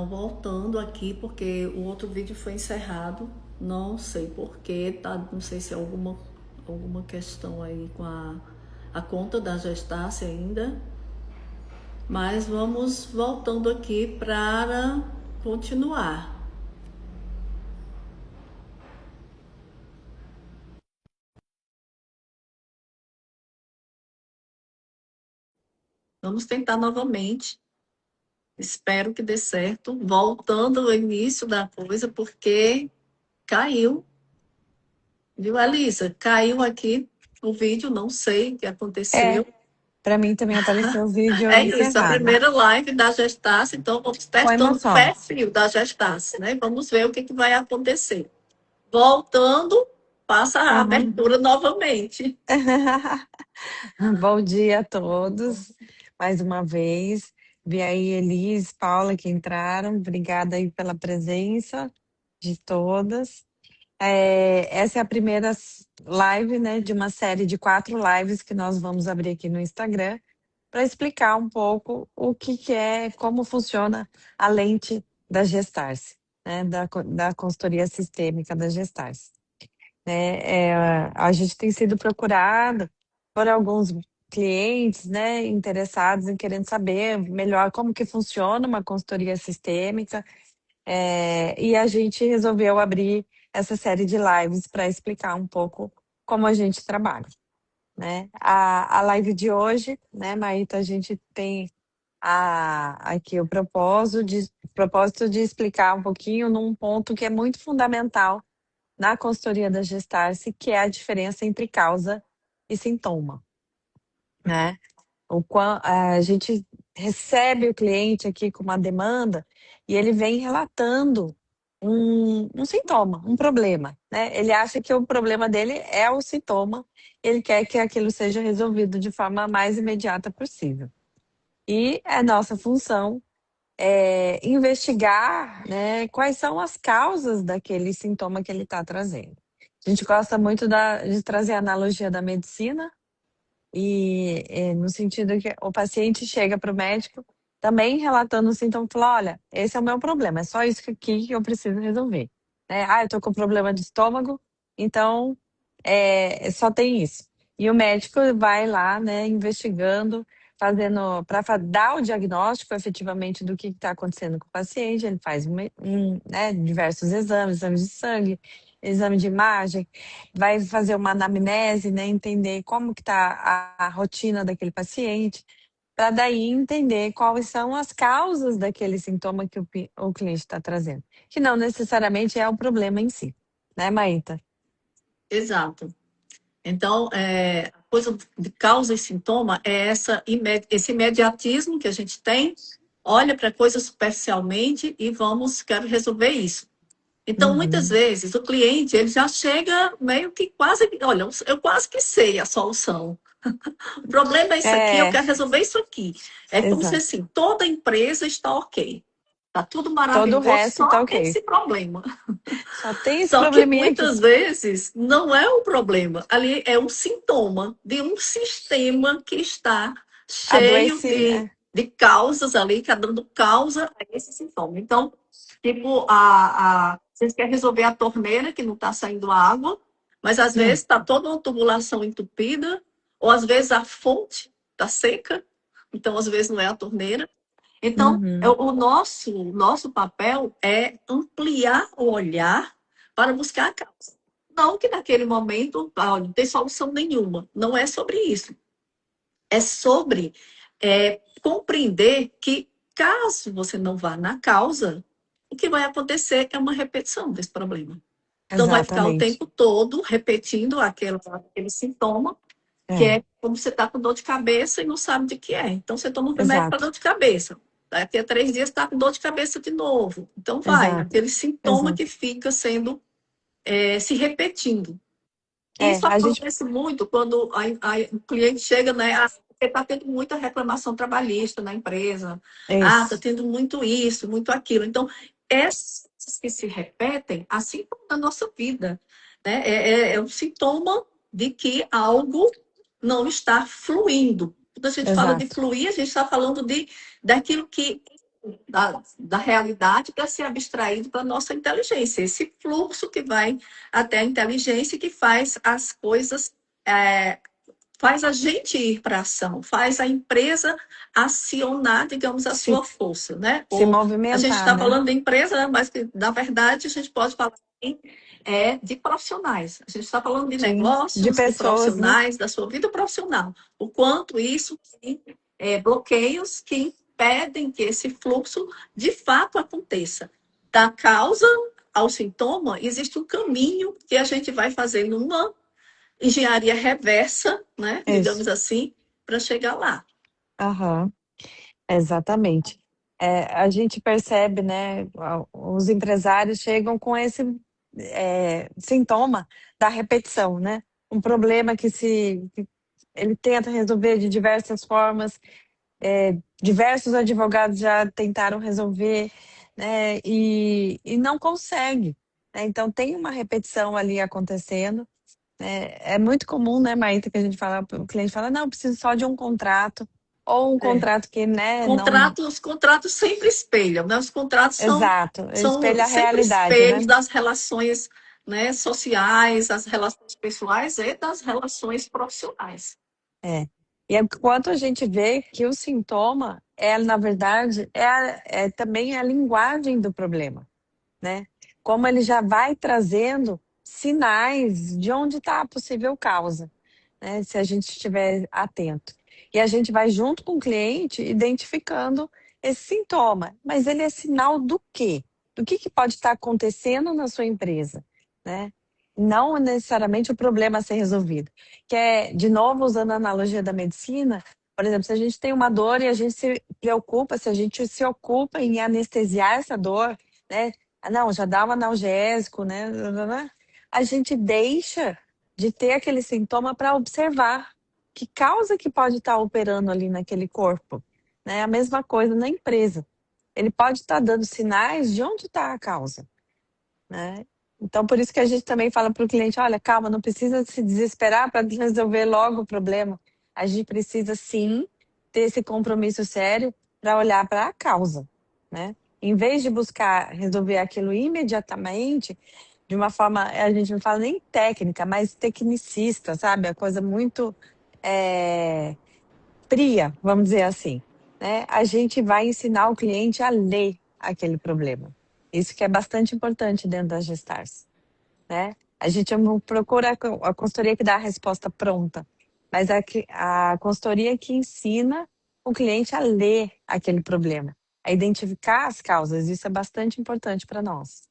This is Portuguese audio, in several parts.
Então, voltando aqui, porque o outro vídeo foi encerrado, não sei porquê, tá? Não sei se é alguma questão aí com a conta da Gestácia ainda, mas vamos voltando aqui para continuar. Vamos tentar novamente. Espero que dê certo. Voltando ao início da coisa, porque caiu. Viu, Alisa? Caiu aqui o vídeo, não sei o que É, aconteceu. para mim também apareceu o vídeo É isso, a encerrado. primeira live da Gestácia, então vamos Com testando o emoção. perfil da Gestácia, né? Vamos ver o que vai acontecer. Voltando, passa a Aham. abertura novamente. Bom dia a todos, mais uma vez. Vi aí Elis, Paula que entraram. Obrigada aí pela presença de todas. Essa é a primeira live, né, de uma série de 4 lives que nós vamos abrir aqui no Instagram para explicar um pouco o que que é, como funciona a lente da Gestarse, né, da consultoria sistêmica da Gestarse. Né? A gente tem sido procurado por alguns clientes, né, interessados em querendo saber melhor como que funciona uma consultoria sistêmica, e a gente resolveu abrir essa série de lives para explicar um pouco como a gente trabalha, né? A live de hoje, né, Maíta, a gente tem aqui o propósito de explicar um pouquinho num ponto que é muito fundamental na consultoria da Gestarse, que é a diferença entre causa e sintoma, né? A gente recebe o cliente aqui com uma demanda e ele vem relatando um sintoma, um problema, né? Ele acha que o problema dele é o sintoma, ele quer que aquilo seja resolvido de forma mais imediata possível. E a nossa função investigar, né, quais são as causas daquele sintoma que ele está trazendo. A gente gosta muito de trazer a analogia da medicina, no sentido que o paciente chega para o médico também relatando o sintoma e fala: olha, esse é o meu problema, é só isso aqui que eu preciso resolver. Né? Eu estou com problema de estômago, então só tem isso. E o médico vai lá, né, investigando, fazendo para dar o diagnóstico efetivamente do que está acontecendo com o paciente. Ele faz né, diversos exames de sangue, exame de imagem, vai fazer uma anamnese, né, entender como que está a rotina daquele paciente, para daí entender quais são as causas daquele sintoma que o cliente está trazendo, que não necessariamente é o problema em si, né, Maíta? Exato. Então, a coisa de causa e sintoma é esse imediatismo que a gente tem, olha para a coisa superficialmente e quero resolver isso. Então, muitas Uhum. vezes, o cliente ele já chega meio que quase, olha, eu quase que sei a solução. O problema é isso aqui, eu É, quero resolver isso aqui. É como se exato. assim, toda empresa está ok. Está tudo Todo o maravilhoso, resto tá só ok. esse problema. Só tem esse Só que probleminha aqui. muitas vezes não é um problema, ali é um sintoma de um sistema que está cheio Adoeci, de causas ali, que está dando causa a esse sintoma. Então, tipo, você quer resolver a torneira que não está saindo água, mas às vezes está toda uma tubulação entupida, ou às vezes a fonte está seca, então às vezes não é a torneira. Então, Uhum. o nosso papel é ampliar o olhar para buscar a causa. Não que naquele momento, não tem solução nenhuma. Não é sobre isso. É sobre compreender que, caso você não vá na causa, o que vai acontecer é uma repetição desse problema. Então, vai ficar o Exatamente. tempo todo repetindo aquele sintoma, que É, é como você está com dor de cabeça e não sabe de que é. Então, você toma um remédio para exato, dor de cabeça. Daqui a 3 dias está com dor de cabeça de novo. Então, vai, exato, aquele sintoma exato. que fica se repetindo. Isso A gente. acontece muito quando o cliente chega, né? Você está tendo muita reclamação trabalhista na empresa. Está Isso, tendo muito isso, muito aquilo. Então, essas coisas que se repetem, assim como na nossa vida, né? É um sintoma de que algo não está fluindo. Quando a gente fala de exato. fluir, a gente está falando daquilo que da realidade para ser abstraído para a nossa inteligência. Esse fluxo que vai até a inteligência que faz as coisas, faz a gente ir para a ação, faz a empresa acionar, digamos, a Se, sua força, né? se Ou a gente movimentar, está né? falando de empresa, mas que, na verdade, a gente pode falar de profissionais. A gente está falando de Sim, de negócios, de pessoas, né? profissionais, da sua vida profissional. O quanto isso tem bloqueios que impedem que esse fluxo de fato aconteça. Da causa ao sintoma, existe um caminho que a gente vai fazer numa engenharia reversa, né, Isso. digamos assim, para chegar lá. Aham, exatamente. A gente percebe, né? Os empresários chegam com esse sintoma da repetição, né? Um problema que ele tenta resolver de diversas formas, diversos advogados já tentaram resolver, né? E não consegue, né? Então tem uma repetição ali acontecendo. É muito comum, né, Maíta, que a gente fala, o cliente fala, não, eu preciso só de um contrato, ou um É. contrato que, né, não. Os contratos sempre espelham, né? Os contratos Exato, são espelha a sempre realidade, espelhos né? das relações, né, sociais, as relações pessoais e das relações profissionais. É. E é quanto a gente vê que o sintoma na verdade, também a linguagem do problema, né? Como ele já vai trazendo sinais de onde está a possível causa, né? Se a gente estiver atento. E a gente vai junto com o cliente identificando esse sintoma. Mas ele é sinal do quê? Do que pode estar acontecendo na sua empresa, né? Não necessariamente o problema a ser resolvido. Que é, de novo, usando a analogia da medicina, por exemplo, se a gente tem uma dor e a gente se preocupa, se a gente se ocupa em anestesiar essa dor, né? Ah, não, já dá um analgésico, né? A gente deixa de ter aquele sintoma para observar que causa que pode estar operando ali naquele corpo, né? A mesma coisa na empresa. Ele pode estar dando sinais de onde está a causa, né? Então, por isso que a gente também fala para o cliente, olha, calma, não precisa se desesperar para resolver logo o problema. A gente precisa, sim, ter esse compromisso sério para olhar para a causa, né? Em vez de buscar resolver aquilo imediatamente, de uma forma, a gente não fala nem técnica, mas tecnicista, sabe? A coisa muito é, fria, vamos dizer assim, né? A gente vai ensinar o cliente a ler aquele problema. Isso que é bastante importante dentro das Gestars, né? A gente não procura a consultoria que dá a resposta pronta, mas a consultoria que ensina o cliente a ler aquele problema, a identificar as causas. Isso é bastante importante para nós.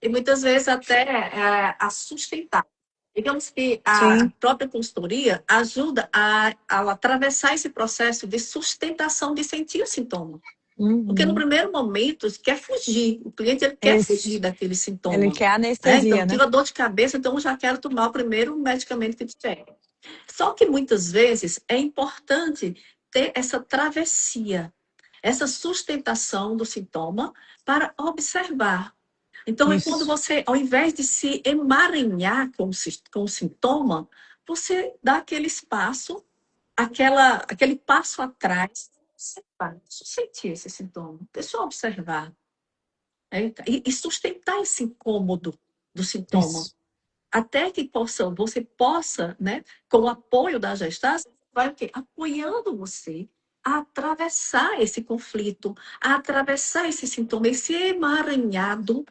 E muitas vezes até a sustentar. Digamos que a Sim. própria consultoria ajuda a atravessar esse processo de sustentação de sentir o sintoma. Porque no Uhum. primeiro momento quer fugir, o cliente ele quer fugir Isso. daquele Ele sintoma. quer Né? Então, anestesia, né? tive a dor de cabeça, então já quero tomar o primeiro medicamento que tiver. Só que muitas vezes é importante ter essa travessia, essa sustentação do sintoma para observar. Então, é quando Isso. você, ao invés de se emaranhar com o sintoma, você dá aquele espaço, aquele passo atrás. Deixa eu sentir esse sintoma, deixa eu observar. E sustentar esse incômodo do sintoma. Isso. Até que você possa, né, com o apoio da gestante, vai o quê? Apoiando você a atravessar esse conflito, a atravessar esse sintoma, esse emaranhado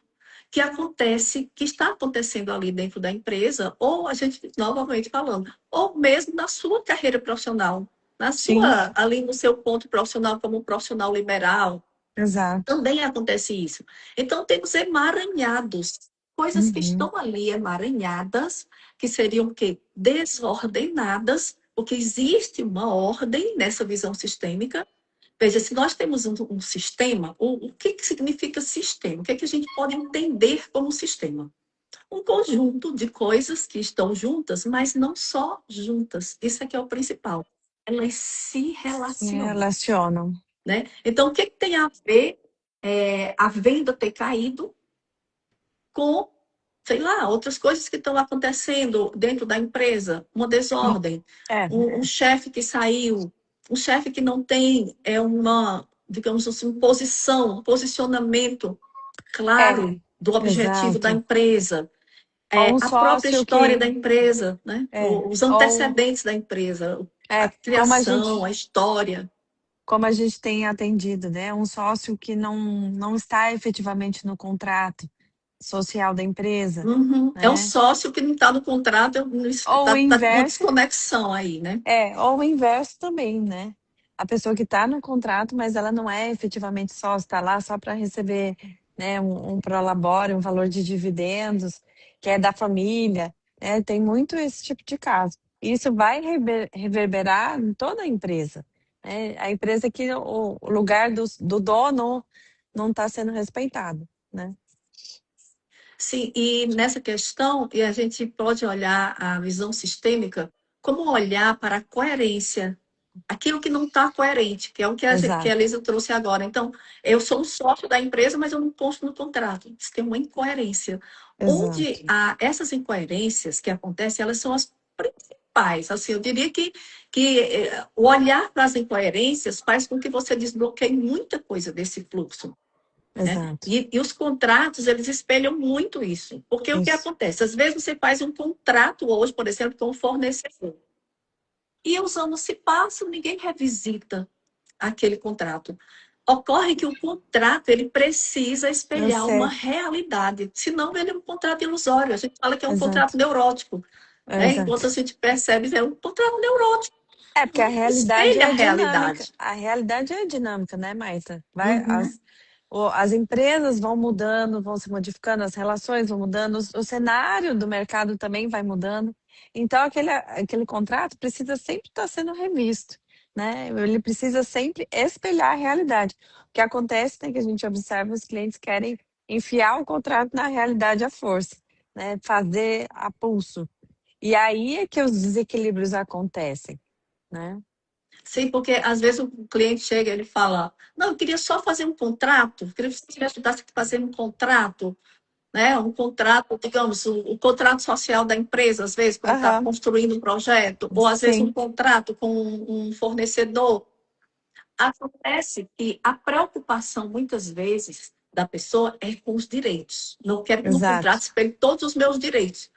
que acontece, que está acontecendo ali dentro da empresa, ou a gente, novamente falando, ou mesmo na sua carreira profissional, Sim, ali no seu ponto profissional como um profissional liberal, exato. também acontece isso. Então, temos emaranhados, coisas que Uhum. estão ali emaranhadas, que seriam o quê? Desordenadas, porque existe uma ordem nessa visão sistêmica. Veja, se nós temos um sistema, o que significa sistema? O que, é que a gente pode entender como sistema? Um conjunto de coisas que estão juntas, mas não só juntas. Isso é que é o principal. Elas se Se relacionam. relacionam. Né? Então, o que tem a ver a venda ter caído com, sei lá, outras coisas que estão acontecendo dentro da empresa, uma desordem, É, um chefe que saiu, um chefe que não tem digamos assim, posição, posicionamento É, claro do objetivo da exato. empresa, Ou um a própria sócio história da que empresa, né? Os ou antecedentes da empresa, a como a criação, gente a história. tem atendido, né, um sócio que não está efetivamente no contrato social da empresa, Uhum. É o né, sócio que não está no contrato, ou o tá uma inverso desconexão aí, né? ou o inverso também, né. A pessoa que está no contrato, mas ela não é efetivamente sócio, está lá só para receber, né, um prolabore, um valor de dividendos, que é da família, né, tem muito esse tipo de caso. Isso vai reverberar em toda a empresa, né, a empresa que o lugar do dono não está sendo respeitado, né. Sim, e nessa questão, e a gente pode olhar a visão sistêmica, como olhar para a coerência, aquilo que não está coerente, que é o que que a Exato, Elisa trouxe agora. Então, eu sou um sócio da empresa, mas eu não consto no contrato. Isso tem uma incoerência. Onde exato. há essas incoerências que acontecem, elas são as principais. Assim, eu diria que o olhar para as incoerências faz com que você desbloqueie muita coisa desse fluxo. Né? Exato, E os contratos, eles espelham muito isso. Porque o que isso. acontece? Às vezes você faz um contrato hoje, por exemplo, com um fornecedor. E os anos se passam, ninguém revisita aquele contrato. Ocorre que o contrato ele precisa Eu espelhar uma sei, realidade, senão ele é um contrato ilusório. A gente fala que é um contrato exato, neurótico, né? Enquanto a exato. gente percebe é um contrato neurótico, É, porque a não realidade espelha a é dinâmica. realidade. A realidade é dinâmica, né, Maísa? Uhum. As empresas vão mudando, vão se modificando, as relações vão mudando, o cenário do mercado também vai mudando. Então, aquele contrato precisa sempre estar sendo revisto, né? Ele precisa sempre espelhar a realidade. O que acontece, né, que a gente observa, os clientes querem enfiar o contrato na realidade à força, né? Fazer a pulso. E aí é que os desequilíbrios acontecem, né? Sim, porque às vezes o cliente chega e ele fala: Não, eu queria só fazer um contrato, eu queria que você me ajudasse a fazer um contrato, né? Um contrato, digamos, o contrato social da empresa, às vezes, quando está Aham, construindo um projeto, ou às vezes um sim, contrato com um fornecedor. Acontece que a preocupação, muitas vezes, da pessoa é com os direitos. Não quero que no exato, contrato espelhe todos os meus direitos.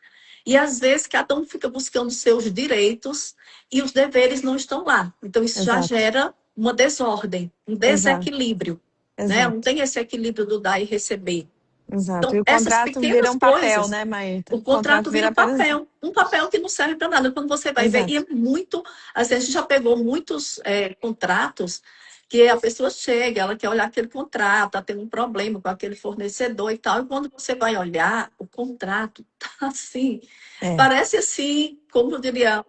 E às vezes cada um fica buscando seus direitos e os deveres não estão lá. Então isso já exato, gera uma desordem, um exato, desequilíbrio, né? Não exato, tem esse equilíbrio do dar e receber. exato. E Então o essas contrato vira pequenas um papel, coisas, né, Maíta? o O contrato contrato vira vira apenas. um papel que não serve para nada. Quando você vai ver, e Exato, é muito, assim, a gente já pegou muitos contratos que a pessoa chega, ela quer olhar aquele contrato, está tendo um problema com aquele fornecedor e tal, e quando você vai olhar, o contrato tá assim, é, parece assim, como eu diria,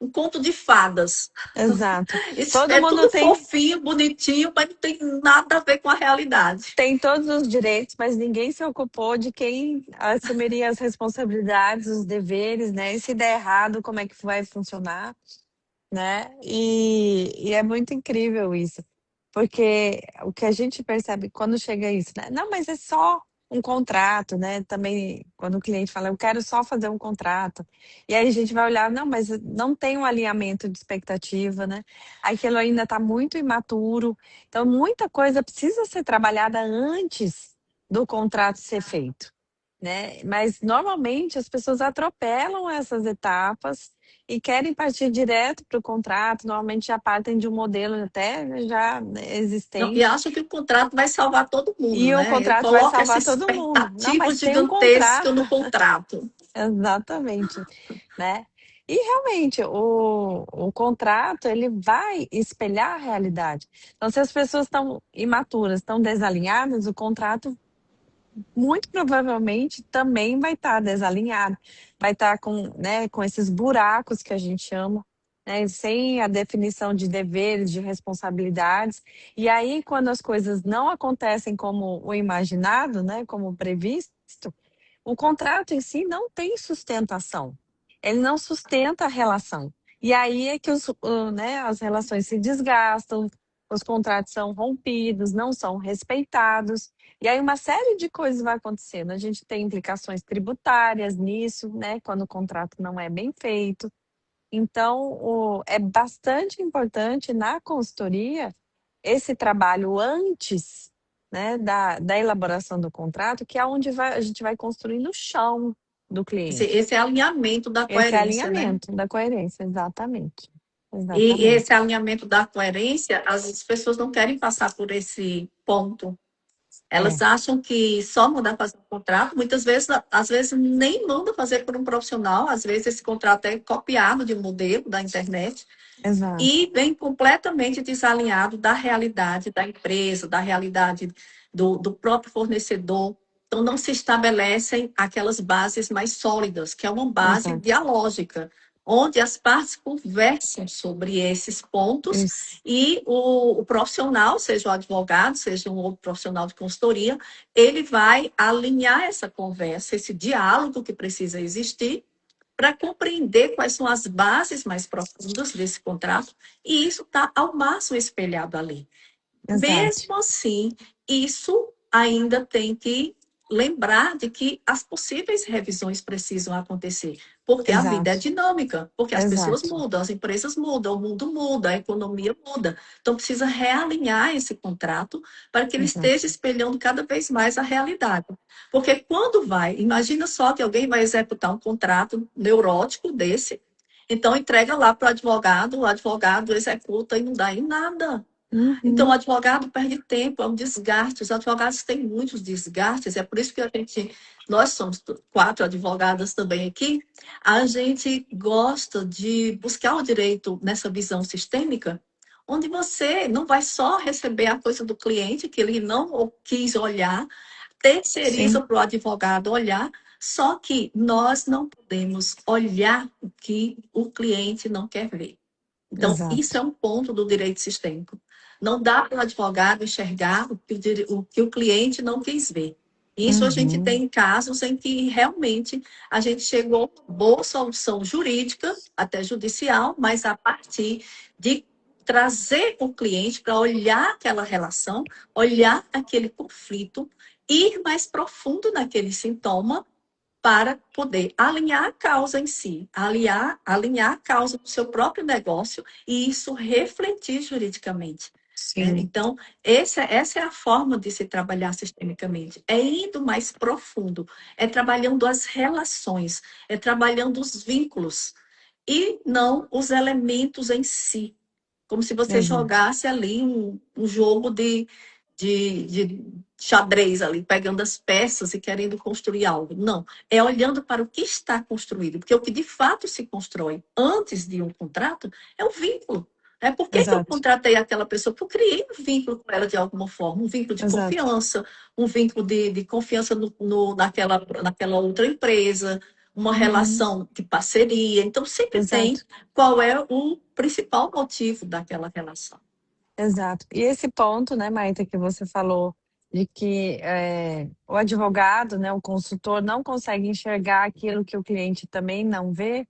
um conto de fadas. exato. Isso Todo é mundo tudo tem, fofinho, bonitinho, mas não tem nada a ver com a realidade. tem todos os direitos, mas ninguém se ocupou de quem assumiria as responsabilidades, os deveres, né? E se der errado, como é que vai funcionar? Né? E é muito incrível isso, porque o que a gente percebe quando chega isso, né? Não, mas é só um contrato, né? Também quando o cliente fala, eu quero só fazer um contrato, e aí a gente vai olhar, não, mas não tem um alinhamento de expectativa, né? Aquilo ainda está muito imaturo, então muita coisa precisa ser trabalhada antes do contrato ser feito, né? Mas normalmente as pessoas atropelam essas etapas e querem partir direto para o contrato, normalmente já partem de um modelo até já Não, e existente, acho que o contrato vai salvar todo mundo, e o né? contrato vai Coloca essa salvar todo mundo. Não, expectativa mas tem um gigantesca contrato, no contrato. exatamente, né? E realmente o contrato ele vai espelhar a realidade. Então, se as pessoas estão imaturas, estão desalinhadas, o contrato muito provavelmente também vai estar desalinhado, vai estar com, né, com esses buracos que a gente chama, né, sem a definição de deveres, de responsabilidades. E aí, quando as coisas não acontecem como o imaginado, né, como previsto, o contrato em si não tem sustentação. Ele não sustenta a relação. E aí é que né, as relações se desgastam, os contratos são rompidos, não são respeitados. E aí uma série de coisas vai acontecendo. A gente tem implicações tributárias nisso, né? Quando o contrato não é bem feito. Então, é bastante importante na consultoria esse trabalho antes, né, da elaboração do contrato, que é onde a gente vai construindo o chão do cliente. Esse é alinhamento da Esse é coerência, né? alinhamento da coerência, exatamente. E Exatamente. esse alinhamento da coerência, as pessoas não querem passar por esse ponto. Elas É, acham que só mandar fazer um contrato, muitas vezes, às vezes nem manda fazer por um profissional, às vezes esse contrato é copiado de um modelo da internet exato, e vem completamente desalinhado da realidade da empresa, da realidade do próprio fornecedor. Então, não se estabelecem aquelas bases mais sólidas, que é uma base exato. dialógica, onde as partes conversam sobre esses pontos Isso, e o profissional, seja o advogado, seja um outro profissional de consultoria, ele vai alinhar essa conversa, esse diálogo que precisa existir para compreender quais são as bases mais profundas desse contrato, e isso está ao máximo espelhado ali. exato, Mesmo assim, isso ainda tem que lembrar de que as possíveis revisões precisam acontecer, porque a vida é exato, dinâmica, porque as pessoas exato, mudam, as empresas mudam, o mundo muda, a economia muda. Então, precisa realinhar esse contrato para que ele esteja exato. espelhando cada vez mais a realidade. Porque quando vai, imagina só que alguém vai executar um contrato neurótico desse, então entrega lá para o advogado executa e não dá em nada. Então, o Uhum, advogado perde tempo, é um desgaste. Os advogados têm muitos desgastes, é por isso que nós somos 4 advogadas também aqui, a gente gosta de buscar o direito nessa visão sistêmica, onde você não vai só receber a coisa do cliente, que ele não quis olhar, terceiriza sim, para o advogado olhar, só que nós não podemos olhar o que o cliente não quer ver. Então, isso exato. é um ponto do direito sistêmico. Não dá para o advogado enxergar o que o cliente não quis ver. Isso a gente Uhum, tem casos em que realmente a gente chegou a uma boa solução jurídica, até judicial, mas a partir de trazer o cliente para olhar aquela relação, olhar aquele conflito, ir mais profundo naquele sintoma para poder alinhar a causa em si, alinhar a causa do seu próprio negócio e isso refletir juridicamente. Né? sim, Então, essa é a forma de se trabalhar sistemicamente. É indo mais profundo, é trabalhando as relações, é trabalhando os vínculos e não os elementos em si. Como se você exato, jogasse ali um jogo de xadrez ali, pegando as peças e querendo construir algo. Não, é olhando para o que está construído, porque o que de fato se constrói antes de um contrato é o vínculo. Por que eu exato, contratei aquela pessoa? Porque eu criei um vínculo com ela de alguma forma, um vínculo de exato. confiança, um vínculo de confiança naquela outra empresa, uma Uhum, relação de parceria. Então, sempre tem exato, qual é o principal motivo daquela relação. exato. E esse ponto, né, Maíta, que você falou de que o advogado, né, o consultor não consegue enxergar aquilo que o cliente também não vê,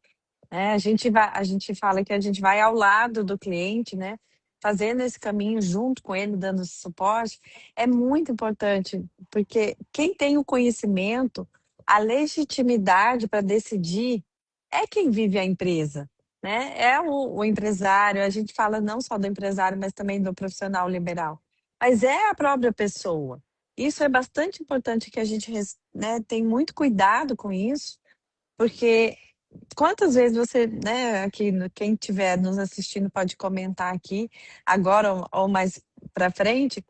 né? A gente fala que a gente vai ao lado do cliente, né, fazendo esse caminho junto com ele, dando suporte, é muito importante, porque quem tem o conhecimento, a legitimidade para decidir é quem vive a empresa, né? É o empresário, a gente fala não só do empresário, mas também do profissional liberal, mas é a própria pessoa. Isso é bastante importante que a gente, né, tem muito cuidado com isso, porque quantas vezes você, né, aqui, quem estiver nos assistindo pode comentar aqui, agora ou mais para frente,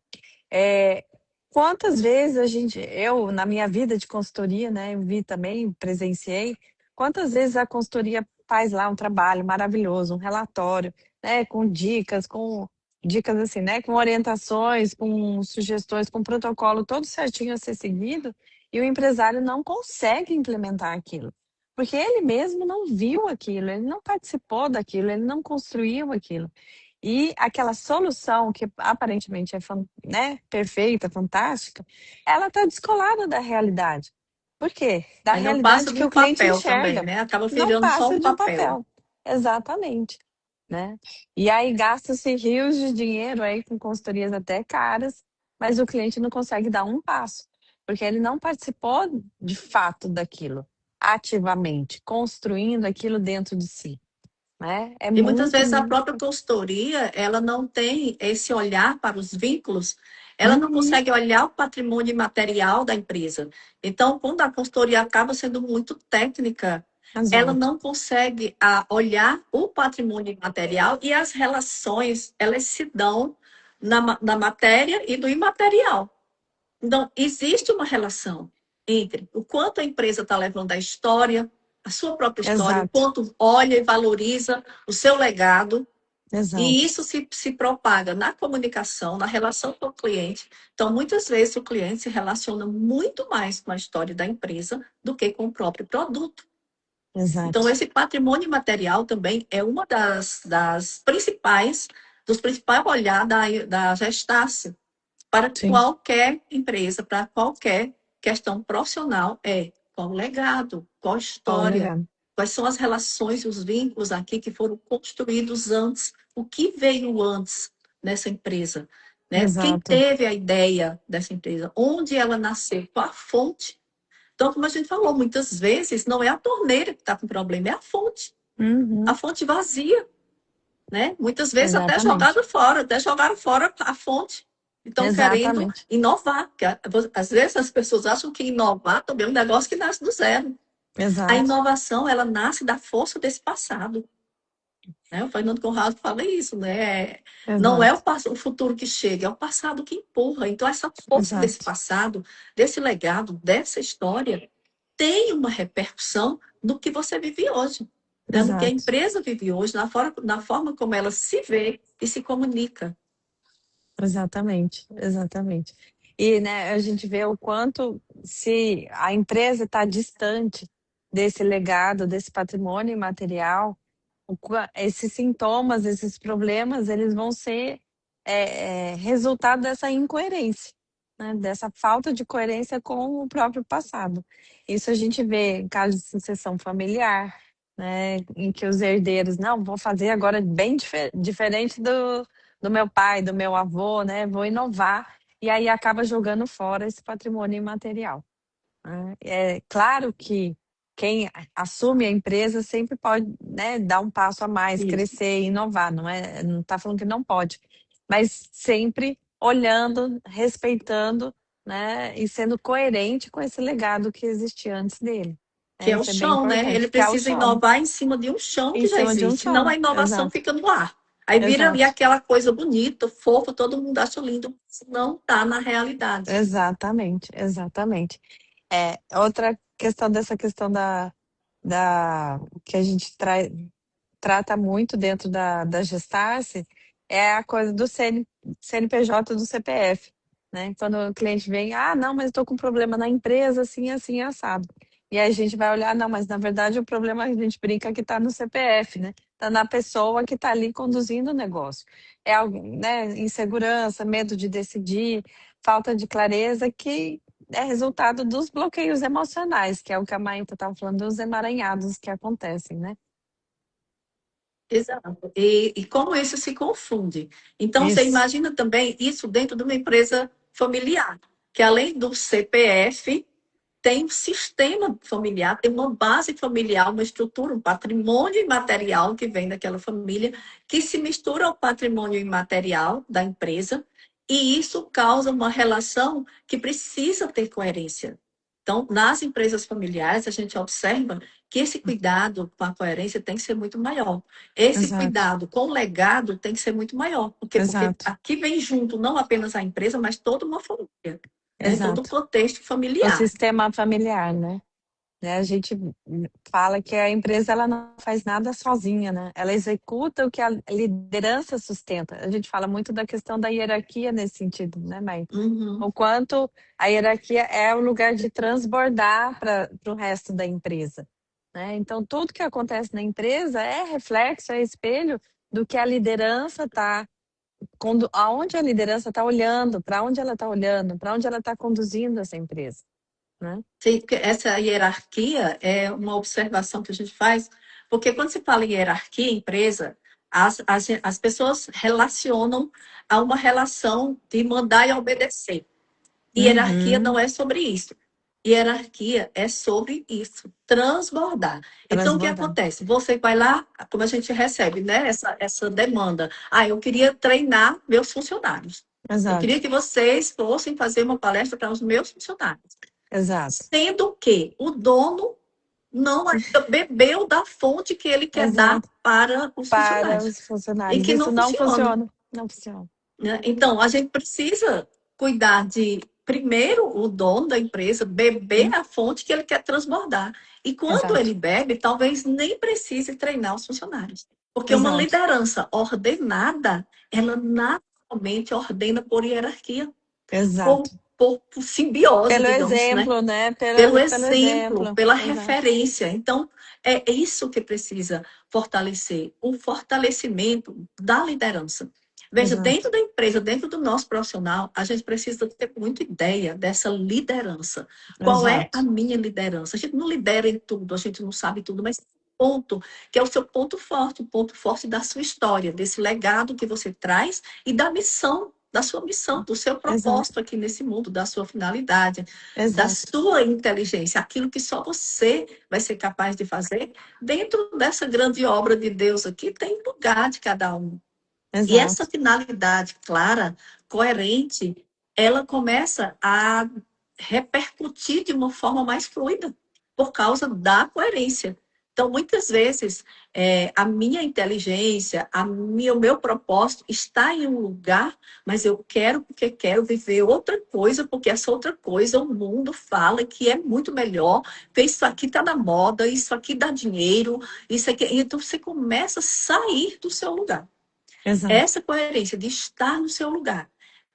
é, quantas vezes eu, na minha vida de consultoria, né, eu vi também, presenciei, quantas vezes a consultoria faz lá um trabalho maravilhoso, um relatório, né, com dicas assim, né, com orientações, com sugestões, com protocolo todo certinho a ser seguido, e o empresário não consegue implementar aquilo. Porque ele mesmo não viu aquilo, ele não participou daquilo, ele não construiu aquilo. E aquela solução que aparentemente é, né, perfeita, fantástica, ela está descolada da realidade. Por quê? Da Aí não passa realidade de que um o cliente papel também, enxerga. né? Acaba Não virando só passa um de um papel. papel. Exatamente. Né? E aí gasta-se rios de dinheiro aí com consultorias até caras, mas o cliente não consegue dar um passo, porque ele não participou de fato daquilo, ativamente, construindo aquilo dentro de si. né? É E muitas muito, vezes a muito. própria consultoria, ela não tem esse olhar para os vínculos, ela não Uhum, consegue olhar o patrimônio imaterial da empresa. Então, quando a consultoria acaba sendo muito técnica, ela exato, não consegue olhar o patrimônio imaterial e as relações, elas se dão na matéria e no imaterial. Então, existe uma relação entre o quanto a empresa está levando a história, a sua própria história, o exato, quanto olha e valoriza o seu legado, e exato, isso se propaga na comunicação, na relação com o cliente. Então, muitas vezes, o cliente se relaciona muito mais com a história da empresa do que com o próprio produto. Então, exato. esse patrimônio material também é uma das principais, dos principais olhar da Gestácio para Sim, qualquer empresa, para qualquer questão profissional, qual o legado, qual a qual o história, legado? quais são as relações e os vínculos aqui que foram construídos antes, o que veio antes nessa empresa, né? Quem Exato. teve a ideia dessa empresa, onde ela nasceu, qual a fonte. Então, como a gente falou, muitas vezes não é a torneira que está com problema, é a Uhum, fonte vazia, né? Muitas vezes exatamente, até jogaram fora a fonte. Estão querendo exatamente, inovar. Às vezes as pessoas acham que inovar também é um negócio que nasce do zero. A exato, inovação, ela nasce da força desse passado. Né? O Fernando Conrado fala isso, né? Não é exato, o futuro que chega, é o passado que empurra. Então, essa força desse exato, passado, desse legado, dessa história, tem uma repercussão no que você vive hoje. Né? No que a exato, empresa vive hoje, na forma como ela se vê e se comunica. exatamente, exatamente. E, né, a gente vê o quanto se a empresa está distante desse legado, desse patrimônio imaterial, esses sintomas, esses problemas, eles vão ser resultado dessa incoerência, né? Dessa falta de coerência com o próprio passado. Isso a gente vê em casos de sucessão familiar, né? Em que os herdeiros, não, vou fazer agora bem diferente do meu pai, do meu avô, né? Vou inovar, e aí acaba jogando fora esse patrimônio imaterial, né? É claro que quem assume a empresa sempre pode, né, dar um passo a mais, Isso. crescer e inovar, não está falando que não pode, mas sempre olhando, respeitando, né, e sendo coerente com esse legado que existia antes dele. Que é o Isso é bem chão, né? Ele importante, que é o precisa chão, inovar em cima de um chão em que já cima de um existe, senão a chão. inovação Exato, fica no ar. Aí vira ali exato, aquela coisa bonita, fofa, todo mundo acha lindo, mas não está na realidade. exatamente, exatamente. Outra questão dessa questão da que a gente trata muito dentro da Gestarce é a coisa do CNPJ do CPF, né? Quando o cliente vem, ah, não, mas estou com problema na empresa, assim, assim, assado. E aí a gente vai olhar, não, mas na verdade o problema a gente brinca que está no CPF, né? Está na pessoa que está ali conduzindo o negócio. É algo, né? Insegurança, medo de decidir, falta de clareza que é resultado dos bloqueios emocionais, que é o que a Maíta estava falando, dos emaranhados que acontecem, né? Exato. E como isso se confunde. Então, você Isso, imagina também isso dentro de uma empresa familiar, que além do CPF, tem um sistema familiar, tem uma base familiar, uma estrutura, um patrimônio imaterial que vem daquela família, que se mistura ao patrimônio imaterial da empresa, e isso causa uma relação que precisa ter coerência. Então, nas empresas familiares, a gente observa que esse cuidado com a coerência tem que ser muito maior. Esse exato, cuidado com o legado tem que ser muito maior. Por quê? Porque exato, aqui vem junto não apenas a empresa, mas toda uma família, né? Todo o exato. contexto O familiar. sistema familiar, né? A gente fala que a empresa ela não faz nada sozinha, né? Ela executa o que a liderança sustenta. A gente fala muito da questão da hierarquia nesse sentido, né, Mai? Uhum. O quanto a hierarquia é o lugar de transbordar para o resto da empresa, né? Então, tudo que acontece na empresa é reflexo, é espelho do que a liderança está, aonde a liderança está olhando, para onde ela está olhando, para onde ela está conduzindo essa empresa, né? Sim, porque essa hierarquia é uma observação que a gente faz, porque quando se fala em hierarquia em empresa, as pessoas relacionam a uma relação de mandar e obedecer. Hierarquia Uhum, não é sobre isso. Hierarquia é sobre isso, transbordar. Então, o que Transbordar. acontece? Você vai lá, como a gente recebe, né, essa demanda. Ah, eu queria treinar meus funcionários. Eu Exato, queria que vocês fossem fazer uma palestra para os meus funcionários. exato, Sendo que o dono não ainda bebeu da fonte que ele quer dar exato. para os Para funcionários. os E funcionários. que Isso não não funciona. funciona. Não funciona. Né? Então, a gente precisa cuidar de, primeiro, o dono da empresa beber Hum, a fonte que ele quer transbordar. E quando Exato, ele bebe, talvez nem precise treinar os funcionários. Porque uma exato, liderança ordenada, ela naturalmente ordena por hierarquia, por, exato. por simbiose, Pelo digamos, né? exemplo, né? Pelo Pelo exemplo, exemplo. pela Exato, referência. Então, é isso que precisa fortalecer, o fortalecimento da liderança. Veja, exato, dentro da empresa, dentro do nosso profissional, a gente precisa ter muita ideia dessa liderança. Qual é a exato, minha liderança? A gente não lidera em tudo, a gente não sabe tudo, mas ponto, que é o seu ponto forte, o ponto forte da sua história, desse legado que você traz e da missão, da sua missão, do seu exato, propósito aqui nesse mundo, da sua finalidade, da exato, sua inteligência, aquilo que só você vai ser capaz de fazer. Dentro dessa grande obra de Deus aqui, tem lugar de cada um. E essa exato, finalidade clara, coerente, ela começa a repercutir de uma forma mais fluida, por causa da coerência. Então, muitas vezes, a minha inteligência, o meu propósito está em um lugar, mas eu quero porque quero viver outra coisa, porque essa outra coisa o mundo fala que é muito melhor, porque isso aqui está na moda, isso aqui dá dinheiro, isso aqui. Então, você começa a sair do seu lugar. exato, Essa coerência de estar no seu lugar.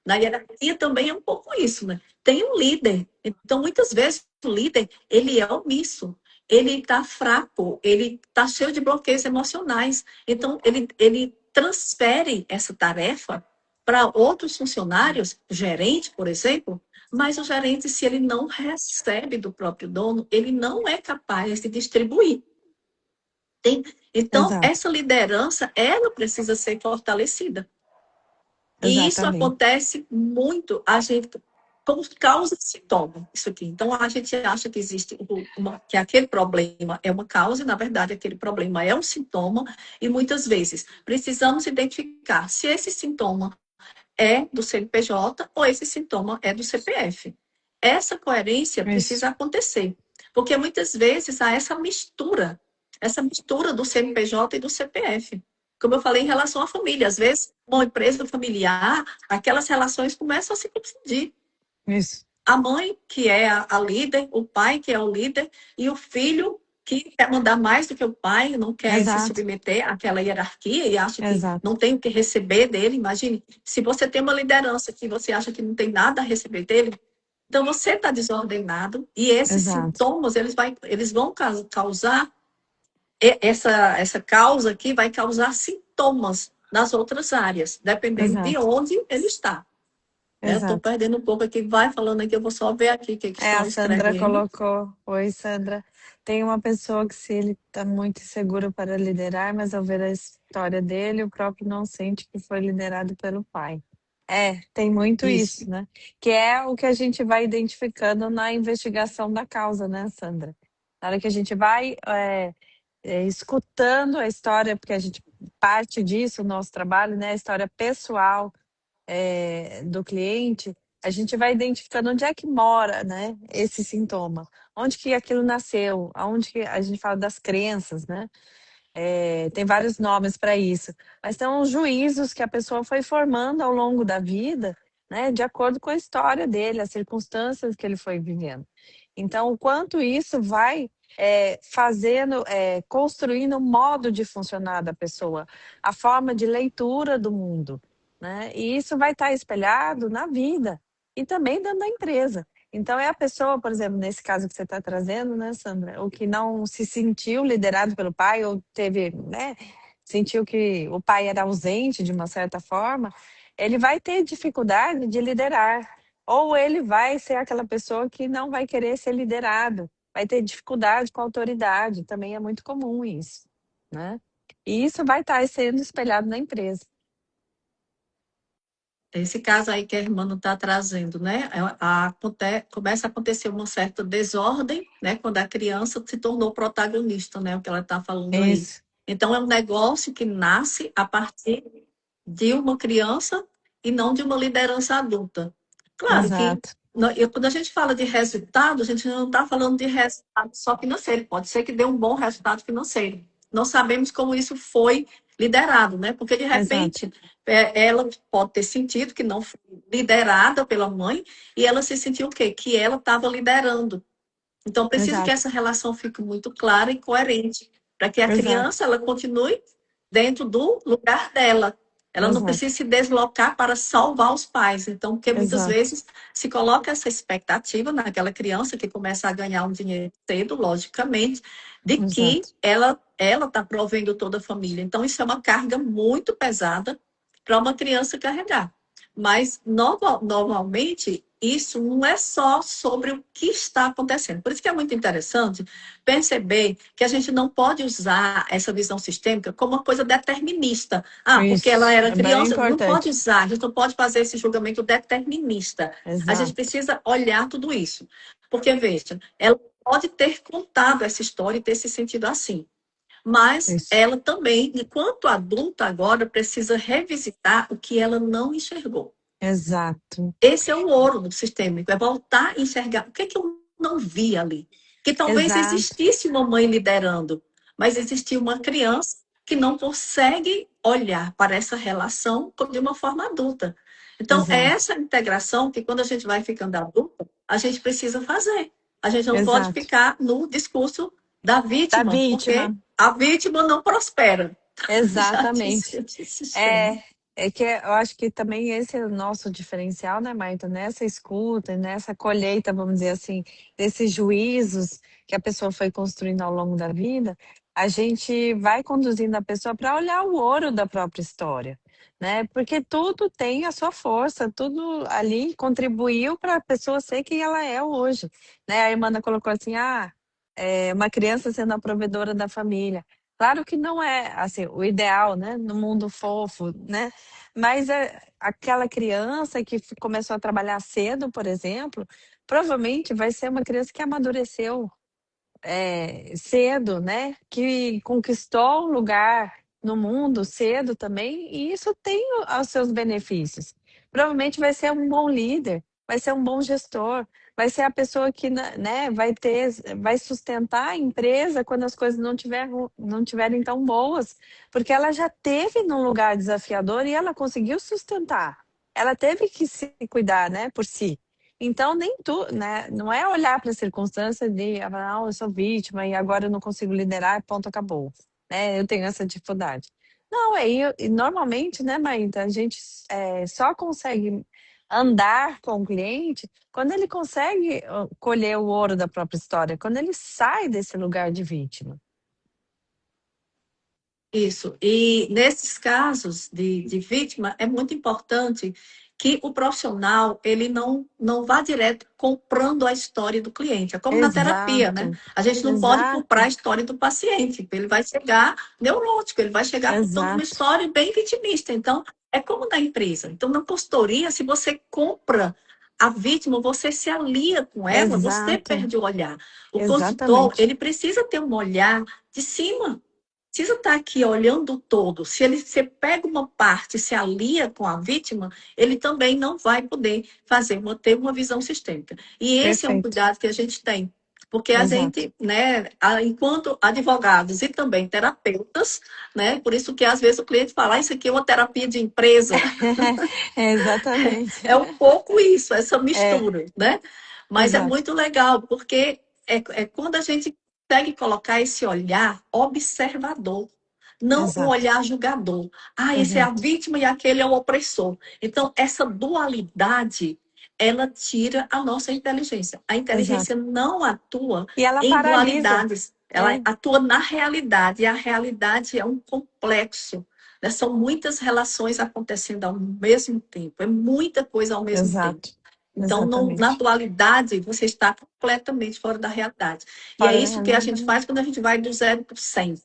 Na hierarquia também é um pouco isso, né? Tem um líder. Então, muitas vezes, o líder, ele é omisso. Ele está fraco, ele está cheio de bloqueios emocionais. Então, ele transfere essa tarefa para outros funcionários, gerente, por exemplo, mas o gerente, se ele não recebe do próprio dono, ele não é capaz de distribuir. Tem? Então, exato, essa liderança, ela precisa ser fortalecida. E isso exatamente. acontece muito, a gente, como causa e sintoma, isso aqui. Então, a gente acha que existe, que aquele problema é uma causa, e, na verdade, aquele problema é um sintoma, e muitas vezes precisamos identificar se esse sintoma é do CNPJ ou esse sintoma é do CPF. Essa coerência Isso, precisa acontecer, porque muitas vezes há essa mistura do CNPJ e do CPF. Como eu falei em relação à família, às vezes, uma empresa familiar, aquelas relações começam a se confundir. isso, A mãe, que é a líder, o pai, que é o líder, e o filho, que quer mandar mais do que o pai, não quer se exato, submeter àquela hierarquia e acha que exato, não tem o que receber dele. Imagine, se você tem uma liderança que você acha que não tem nada a receber dele, então você está desordenado e esses exato, sintomas eles vão causar essa causa aqui vai causar sintomas nas outras áreas, dependendo de exato, onde ele está. Estou exato. perdendo um pouco aqui, vai falando aqui, eu vou só ver aqui o que A estão Sandra escrevendo. colocou. Oi, Sandra. Tem uma pessoa que se ele está muito inseguro para liderar, mas ao ver a história dele, o próprio não sente que foi liderado pelo pai. Tem muito Isso. isso, né? Que é o que a gente vai identificando na investigação da causa, né, Sandra? Na hora que a gente vai escutando a história, porque a gente parte disso, o nosso trabalho, né? A história pessoal do cliente, a gente vai identificando onde é que mora, né, esse sintoma, onde que aquilo nasceu, aonde que a gente fala das crenças, né? Tem vários nomes para isso, mas são os juízos que a pessoa foi formando ao longo da vida, né, de acordo com a história dele, as circunstâncias que ele foi vivendo. Então, o quanto isso vai fazendo, construindo o modo de funcionar da pessoa, a forma de leitura do mundo, né? E isso vai estar espelhado na vida e também dentro da empresa. Então, é a pessoa, por exemplo, nesse caso que você está trazendo, né, Sandra, o que não se sentiu liderado pelo pai, ou teve, né, sentiu que o pai era ausente de uma certa forma, ele vai ter dificuldade de liderar. Ou ele vai ser aquela pessoa que não vai querer ser liderado, vai ter dificuldade com a autoridade, também é muito comum isso, né? E isso vai estar sendo espelhado na empresa. Esse caso aí que a irmã não está trazendo, né? Começa a acontecer uma certa desordem, né? Quando a criança se tornou protagonista, né? O que ela está falando aí. Isso, Então, é um negócio que nasce a partir de uma criança e não de uma liderança adulta. Claro que exato, quando a gente fala de resultado, a gente não está falando de resultado só financeiro. Pode ser que dê um bom resultado financeiro. Não sabemos como isso foi liderado, né? Porque, de exato, repente, ela pode ter sentido que não foi liderada pela mãe e ela se sentiu o quê? Que ela estava liderando. Então, preciso que exato, essa relação fique muito clara e coerente, para que a exato, criança ela continue dentro do lugar dela. Ela não exato, precisa se deslocar para salvar os pais. Então, porque muitas exato, vezes se coloca essa expectativa naquela criança que começa a ganhar um dinheiro cedo, logicamente, de que exato, ela está provendo toda a família. Então, isso é uma carga muito pesada para uma criança carregar. Mas, normalmente, isso não é só sobre o que está acontecendo. Por isso que é muito interessante perceber que a gente não pode usar essa visão sistêmica como uma coisa determinista. Ah, porque ela isso, era é bem criança, não pode importante, usar, a gente não pode fazer esse julgamento determinista. A gente exato, precisa olhar tudo isso. Porque, veja, ela pode ter contado essa história e ter se sentido assim. Mas isso, ela também, enquanto adulta agora, precisa revisitar o que ela não enxergou. exato, Esse é o ouro do sistêmico, é voltar a enxergar o que, é que eu não vi ali. Que talvez exato, existisse uma mãe liderando, mas existia uma criança que não consegue olhar para essa relação de uma forma adulta. Então, é exato, essa integração que, quando a gente vai ficando adulta, a gente precisa fazer. A gente não pode exato. ficar no discurso da Da vítima, porque vítima, a vítima não prospera. Já disse exatamente. o sistema. É, é que eu acho que também esse é o nosso diferencial, né, Maita? Nessa escuta, nessa colheita, vamos dizer assim, desses juízos que a pessoa foi construindo ao longo da vida, a gente vai conduzindo a pessoa para olhar o ouro da própria história, né? Porque tudo tem a sua força, tudo ali contribuiu para a pessoa ser quem ela é hoje, né? A Irmã colocou assim, uma criança sendo a provedora da família. Claro que não é assim o ideal, né, no mundo fofo, né? Mas é aquela criança que começou a trabalhar cedo, por exemplo, provavelmente vai ser uma criança que amadureceu cedo, né? Que conquistou um lugar no mundo cedo também, e isso tem os seus benefícios. Provavelmente vai ser um bom líder, vai ser um bom gestor, vai ser a pessoa que, né, vai sustentar a empresa quando as coisas não tiverem tão boas, porque ela já teve num lugar desafiador e ela conseguiu sustentar. Ela teve que se cuidar, né, por si. Então, nem tu, né? Não é olhar para a circunstância de, não, eu sou vítima e agora eu não consigo liderar, ponto, acabou. Né? Eu tenho essa dificuldade. Não, e normalmente, né, Maíta, a gente só consegue andar com o cliente quando ele consegue colher o ouro da própria história, quando ele sai desse lugar de vítima. Isso. E nesses casos de vítima, é muito importante que o profissional ele não vá direto comprando a história do cliente. É como na terapia, né? Exato, A gente não pode comprar a exato, história do paciente. Ele vai chegar neurótico, ele vai chegar contando uma exato, história bem vitimista. Então, é como na empresa. Então, na consultoria, se você compra a vítima, você se alia com ela, você exato, perde o olhar. O consultor, exatamente. ele precisa ter um olhar de cima, precisa estar aqui olhando o todo. Se ele se pega uma parte e se alia com a vítima, ele também não vai poder ter uma visão sistêmica. E esse é um Perfeito. cuidado que a gente tem. Porque a Exato. gente, né, enquanto advogados e também terapeutas, né, por isso que às vezes o cliente fala, isso aqui é uma terapia de empresa, Exatamente. é um pouco isso, essa É, mistura, né? Mas é exato, muito legal, porque é quando a gente consegue colocar esse olhar observador, não um exato, olhar julgador. Ah, esse é a exato, vítima e aquele é o opressor. Então, essa dualidade, ela tira a nossa inteligência. A inteligência exato. não atua E ela em paralisa. dualidades, ela É, atua na realidade, e a realidade é um complexo, né? São muitas relações acontecendo ao mesmo tempo, é muita coisa ao mesmo tempo. exato, Então, na exatamente. dualidade, você está completamente fora da realidade. E é Fora da isso que a gente realidade. faz quando a gente vai do 0 para o 100.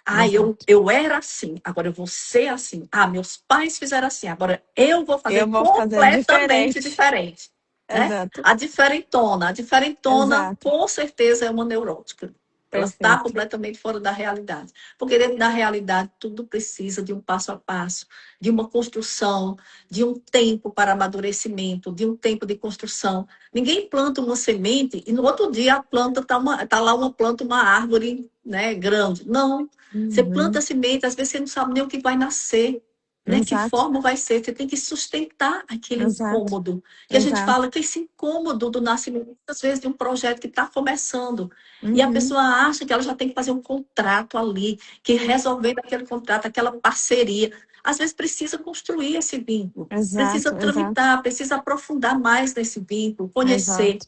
Exato. eu era assim, agora eu vou ser assim. Meus pais fizeram assim, agora eu vou fazer Eu vou fazer completamente diferente. diferente, né? Exato, A diferentona, exato, com certeza é uma neurótica. Ela está perfeito. completamente fora da realidade. Porque dentro da realidade, tudo precisa de um passo a passo, de uma construção, de um tempo para amadurecimento, de um tempo de construção. Ninguém planta uma semente e no outro dia a planta tá lá uma planta, uma árvore, né, grande. Não. Você planta Uhum. a semente, às vezes você não sabe nem o que vai nascer, né? Que Exato, forma vai ser. Você tem que sustentar aquele exato, incômodo. Que a gente exato. fala que esse incômodo do nascimento, às vezes, de um projeto que está começando. E a Uhum. pessoa acha que ela já tem que fazer um contrato ali, que resolvendo aquele contrato, aquela parceria. Às vezes precisa construir esse vínculo, precisa Exato, exato, tramitar, precisa aprofundar mais nesse vínculo, conhecer. exato,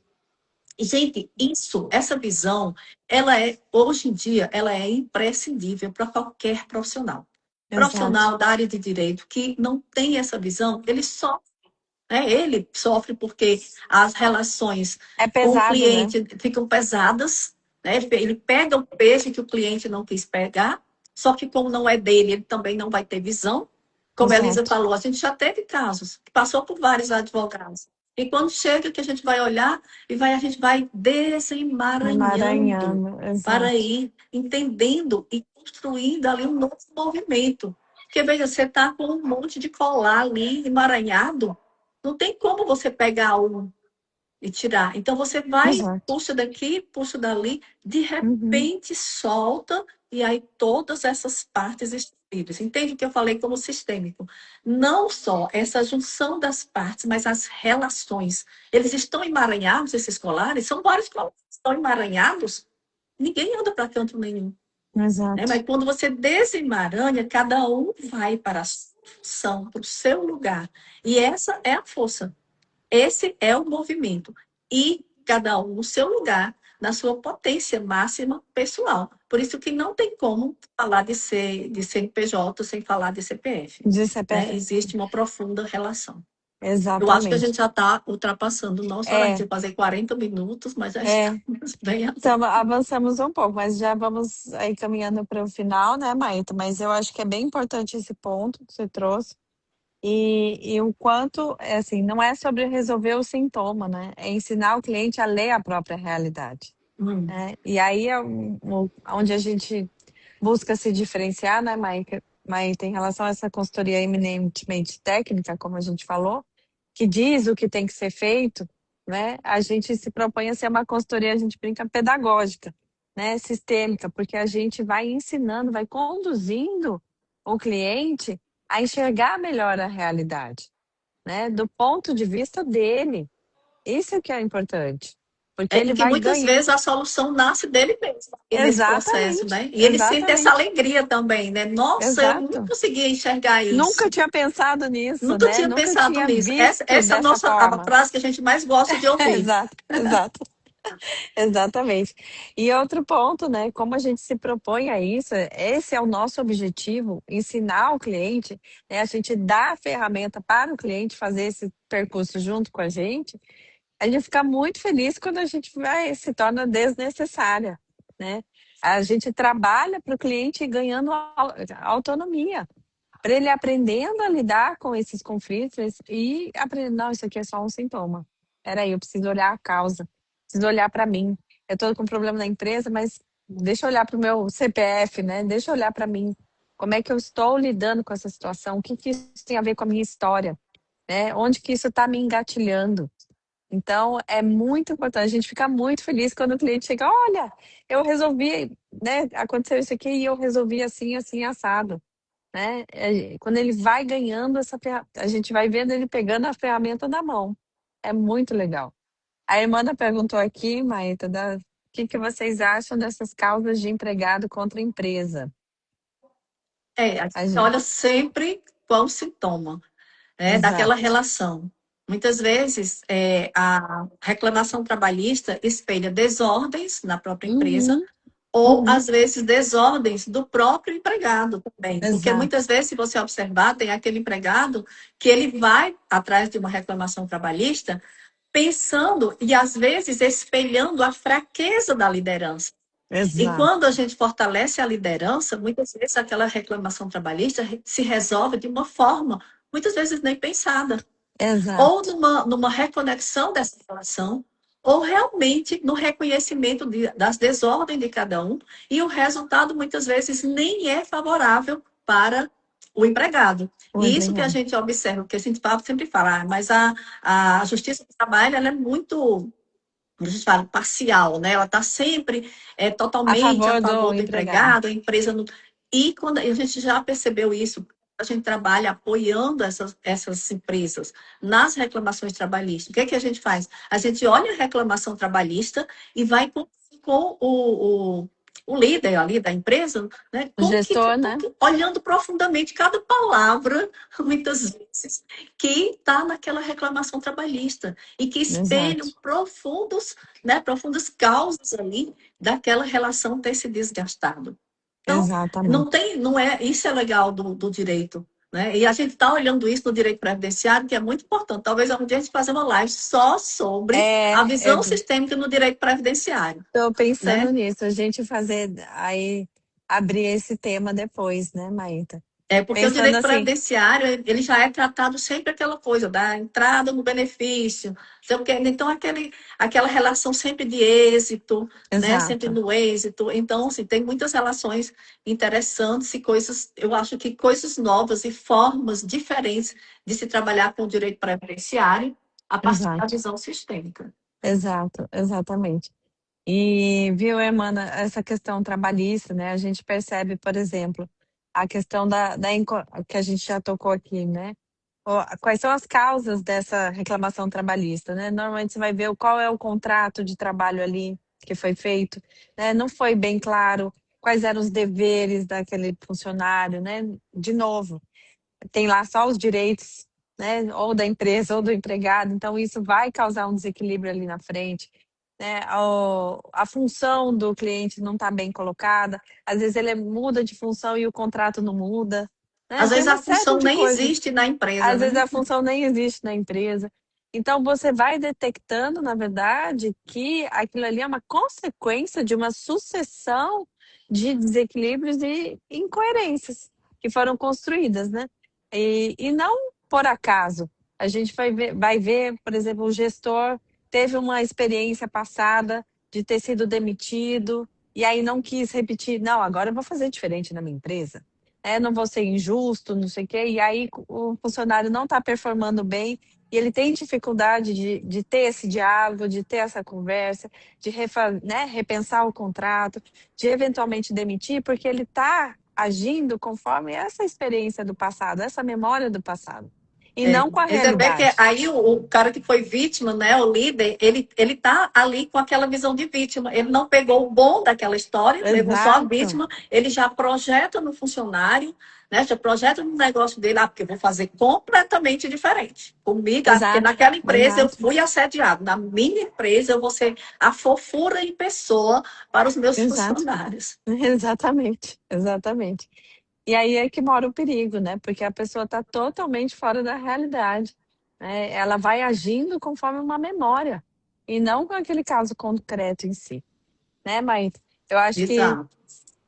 E, gente, essa visão, hoje em dia, ela é imprescindível para qualquer profissional. exato. Profissional da área de direito que não tem essa visão, ele sofre, né? Ele sofre porque as relações É com o pesado, né? cliente ficam pesadas, né? Ele pega o peixe que o cliente não quis pegar, só que como não é dele, ele também não vai ter visão. Como a Elisa Exato. falou, a gente já teve casos, que passou por vários advogados. E quando chega que a gente vai olhar a gente vai desemaranhando Emaranhando, para exato. ir entendendo e construindo ali um novo movimento. Porque, veja, você está com um monte de colar ali emaranhado, não tem como você pegar um e tirar. Então você vai, Exato. puxa daqui, puxa dali, de Uhum. repente solta, e aí todas essas partes estão livres. Entende o que eu falei como sistêmico? Não só essa junção das partes, mas as relações. Eles estão emaranhados, esses colares, são vários colares que estão emaranhados, ninguém anda para canto nenhum. Né? Exato. Mas quando você desemaranha, cada um vai para a sua função, para o seu lugar. E essa é a força. Esse é o movimento. E cada um no seu lugar, na sua potência máxima pessoal. Por isso que não tem como falar de CNPJ sem falar de CPF. De Né? CPF. Existe uma profunda relação. Eu acho que a Exatamente. gente já está ultrapassando o nosso horário. A gente É, vai fazer 40 minutos, mas já é. estamos bem Então, avançamos um pouco, mas já vamos aí caminhando para o final, né, Maíta? Mas eu acho que é bem importante esse ponto que você trouxe. E o quanto, é assim, não é sobre resolver o sintoma, né? É ensinar o cliente a ler a própria realidade, né? E aí é onde a gente busca se diferenciar, né, Maíta, em relação a essa consultoria eminentemente técnica, como a gente falou, que diz o que tem que ser feito, né? A gente se propõe a ser uma consultoria, a gente brinca, pedagógica, né? Sistêmica, porque a gente vai ensinando, vai conduzindo o cliente a enxergar melhor a realidade, né? Do ponto de vista dele. Isso é que é importante, porque E ele que vai muitas ganhar. vezes a solução nasce dele mesmo, nesse processo, Exatamente, né? E ele sente essa exatamente, alegria também, né? Nossa, eu não exato. conseguia enxergar Nunca isso. tinha pensado nisso, Nunca né? tinha Nunca pensado tinha nisso. Essa, visto essa é dessa a forma. frase que a gente mais gosta de ouvir. Exato, exato. Exatamente. E outro ponto, né? Como a gente se propõe a isso, esse é o nosso objetivo, ensinar o cliente, né? A gente dá a ferramenta para o cliente fazer esse percurso junto com a gente fica muito feliz quando a gente se torna desnecessária, né? A gente trabalha para o cliente ganhando autonomia, para ele aprendendo a lidar com esses conflitos e aprendendo, não, isso aqui é só um sintoma. Peraí, eu preciso olhar a causa, preciso olhar para mim. Eu estou com um problema na empresa, mas deixa eu olhar para o meu CPF, né? Deixa eu olhar para mim. Como é que eu estou lidando com essa situação? O que que isso tem a ver com a minha história? Né? Onde que isso está me engatilhando? Então, é muito importante. A gente fica muito feliz quando o cliente chega, olha, eu resolvi, né? Aconteceu isso aqui e eu resolvi assim, assim, assado, né? Quando ele vai ganhando a gente vai vendo ele pegando a ferramenta na mão. É muito legal. A Irmã perguntou aqui, Maíta, o que que vocês acham dessas causas de empregado contra a empresa? A gente A gente, olha sempre qual o sintoma, né, daquela exato. relação. Muitas vezes, a reclamação trabalhista espelha desordens na própria empresa, Uhum, ou, uhum, às vezes, desordens do próprio empregado também. Porque muitas exato. vezes, se você observar, tem aquele empregado que ele vai atrás de uma reclamação trabalhista pensando e, às vezes, espelhando a fraqueza da liderança. E Exato, quando a gente fortalece a liderança, muitas vezes aquela reclamação trabalhista se resolve de uma forma, muitas vezes nem pensada, ou exato, numa reconexão dessa relação, ou realmente no reconhecimento das desordens de cada um, e o resultado muitas vezes nem é favorável para o empregado. o E isso que a empregado. gente observa, porque a gente sempre fala, mas a justiça do trabalho ela é muito, a gente fala, parcial, né? Ela está sempre A totalmente a favor do favor do empregado. empregado, a empresa não. E quando a gente já percebeu isso, a gente trabalha apoiando essas empresas nas reclamações trabalhistas. O que, é que a gente faz? A gente olha a reclamação trabalhista e vai com o líder ali da empresa, né? O gestor, né? Olhando profundamente cada palavra, muitas vezes, que está naquela reclamação trabalhista e que espelham Exato, profundas causas ali daquela relação ter se desgastado. Então, exatamente. não é, isso é legal do direito, né? E a gente está olhando isso no direito previdenciário, que é muito importante. Talvez um dia a gente faça uma live só sobre a É, visão sistêmica no direito previdenciário, tô pensando né? nisso, a gente fazer aí abrir esse tema depois, né, Maíta? É porque o Pensando direito assim, previdenciário, ele já é tratado sempre aquela coisa da entrada no benefício, sei o quê. Então aquela relação sempre de êxito, né? Sempre exato, no êxito. Então, assim, tem muitas relações interessantes e coisas, eu acho que coisas novas e formas diferentes de se trabalhar com o direito previdenciário a partir da exato, visão sistêmica. exato, exatamente. E viu, Emana, essa questão trabalhista, né? A gente percebe, por exemplo, a questão que a gente já tocou aqui, né? Quais são as causas dessa reclamação trabalhista, né? Normalmente você vai ver qual é o contrato de trabalho ali que foi feito, né? Não foi bem claro quais eram os deveres daquele funcionário, né? De novo, tem lá só os direitos, né? Ou da empresa ou do empregado, então isso vai causar um desequilíbrio ali na frente, né? A função do cliente não está bem colocada, às vezes ele muda de função e o contrato não muda, né? Às Tem vezes uma a série função de nem coisas. existe na empresa, Às vezes né? a função nem existe na empresa. Então você vai detectando, na verdade, que aquilo ali é uma consequência de uma sucessão de desequilíbrios e incoerências que foram construídas, né? E não por acaso. A gente vai ver, por exemplo, o gestor teve uma experiência passada de ter sido demitido e aí não quis repetir. Não, agora eu vou fazer diferente na minha empresa, não vou ser injusto, não sei o quê, e aí o funcionário não está performando bem e ele tem dificuldade de ter esse diálogo, de ter essa conversa, de repensar o contrato, de eventualmente demitir, porque ele está agindo conforme essa experiência do passado, essa memória do passado, e É, não com a ainda bem que realidade. aí o cara que foi vítima, né, o líder, ele tá ali com aquela visão de vítima. Ele não pegou o bom daquela história, levou só a Exato, vítima, ele já projeta no funcionário, né, já projeta no negócio dele, porque eu vou fazer completamente diferente. Comigo, porque exato, naquela empresa eu exato, fui assediado, na minha empresa eu vou ser a fofura em pessoa para os meus exato, funcionários. exatamente, exatamente. E aí é que mora o perigo, né? Porque a pessoa está totalmente fora da realidade, né? Ela vai agindo conforme uma memória e não com aquele caso concreto em si, né? Mas eu acho que Exato.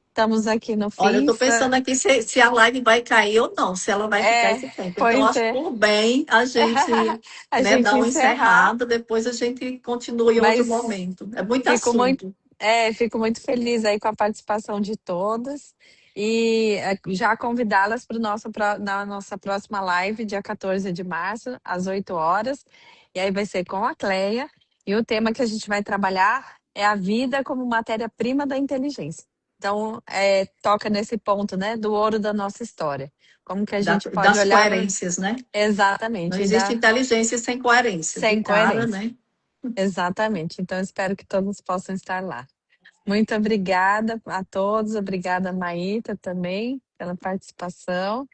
estamos aqui no Olha, eu fim. estou pensando aqui se a live vai cair ou não, se ela vai ficar É, esse tempo. Então, eu pois acho é. por bem a gente, A né, gente dar uma encerrar, encerrada, depois a gente continua em outro mas momento. É muito fico muito, assunto. fico muito feliz aí com a participação de todas e já convidá-las para na nossa próxima live, dia 14 de março, às 8 horas. E aí vai ser com a Cleia. E o tema que a gente vai trabalhar é a vida como matéria-prima da inteligência. Então, toca nesse ponto, né, do ouro da nossa história. Como que a gente pode Das olhar para. coerências, né? Não Exatamente, e existe dar inteligência sem coerência. De sem cara, coerência. né? Exatamente. Então, espero que todos possam estar lá. Muito obrigada a todos, obrigada Maíta também pela participação.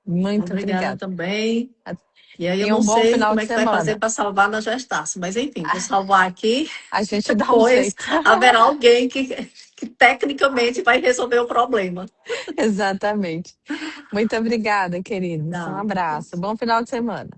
Muito Obrigada obrigada. também. E aí eu E não um bom sei final como de é que vai fazer semana. para salvar na gestação, mas enfim, vou salvar aqui. A gente dá um Depois jeito. haverá alguém que tecnicamente vai resolver o problema. Exatamente. Muito obrigada, queridos. Um Tá. abraço. Bom final de semana.